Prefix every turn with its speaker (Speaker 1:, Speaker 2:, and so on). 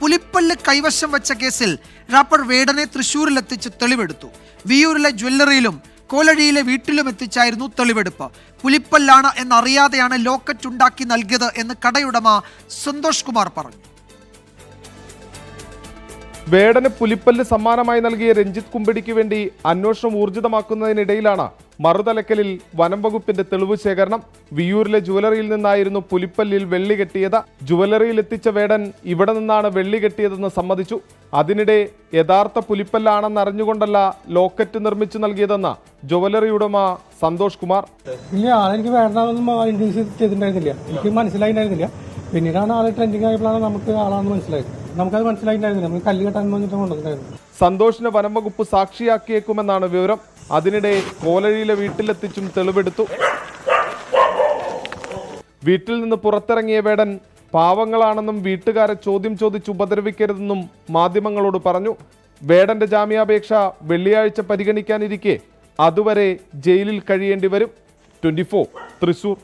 Speaker 1: പുലിപ്പല്ല് കൈവശം വെച്ച കേസിൽ റാപ്പർ വേടനെ തൃശൂരിലെത്തിച്ച് തെളിവെടുത്തു. വിയൂരിലെ ജ്വല്ലറിയിലും കോലഴിയിലെ വീട്ടിലും എത്തിച്ചായിരുന്നു തെളിവെടുപ്പ്. പുലിപ്പല്ലാണ് എന്നറിയാതെയാണ് ലോക്കറ്റ് ഉണ്ടാക്കി നൽകിയത് എന്ന് കടയുടമ സന്തോഷ് കുമാർ പറഞ്ഞു.
Speaker 2: വേടന് പുലിപ്പല്ല് സമ്മാനമായി നൽകിയ രഞ്ജിത്ത് കുമ്പിടിക്ക് വേണ്ടി അന്വേഷണം ഊർജിതമാക്കുന്നതിനിടയിലാണ് മറുതലക്കലിൽ വനം വകുപ്പിന്റെ തെളിവ് ശേഖരണം. വിയൂരിലെ ജുവലറിയിൽ നിന്നായിരുന്നു പുലിപ്പല്ലിൽ വെള്ളി കെട്ടിയത്. ജുവലറിയിൽ എത്തിച്ച വേടൻ ഇവിടെ നിന്നാണ് വെള്ളി കെട്ടിയതെന്ന് സമ്മതിച്ചു. അതിനിടെ യഥാർത്ഥ പുലിപ്പല്ലാണെന്ന് അറിഞ്ഞുകൊണ്ടല്ല ലോക്കറ്റ് നിർമ്മിച്ചു നൽകിയതെന്ന് ജുവലറി ഉടമ സന്തോഷ് കുമാർ.
Speaker 3: എനിക്ക് വേണ്ടതൊന്നും ചെയ്തിട്ടുണ്ടായിരുന്നില്ല, എനിക്ക് മനസ്സിലായിട്ടുണ്ടായിരുന്നില്ല. പിന്നീടാണ് ആളെ ട്രെൻഡിങ് ആയപ്പോഴാണ് നമുക്ക് ആളാണെന്ന് മനസ്സിലായത്. നമുക്കത് മനസ്സിലായിട്ടുണ്ടായിരുന്നില്ല, നമുക്ക് കല്ല് കെട്ടാൻ കൊണ്ടുവന്നിട്ടുണ്ടായിരുന്നു.
Speaker 2: സന്തോഷിനെ വനം വകുപ്പ് സാക്ഷിയാക്കിയേക്കുമെന്നാണ് വിവരം. അതിനിടെ കോലഴിയിലെ വീട്ടിലെത്തിച്ചും തെളിവെടുത്തു. വീട്ടിൽ നിന്ന് പുറത്തിറങ്ങിയ വേടൻ പാവങ്ങളാണെന്നും വീട്ടുകാരെ ചോദ്യം ചോദിച്ച് ഉപദ്രവിക്കരുതെന്നും മാധ്യമങ്ങളോട് പറഞ്ഞു. വേടന്റെ ജാമ്യാപേക്ഷ വെള്ളിയാഴ്ച പരിഗണിക്കാനിരിക്കെ അതുവരെ ജയിലിൽ കഴിയേണ്ടി വരും. 24 തൃശൂർ.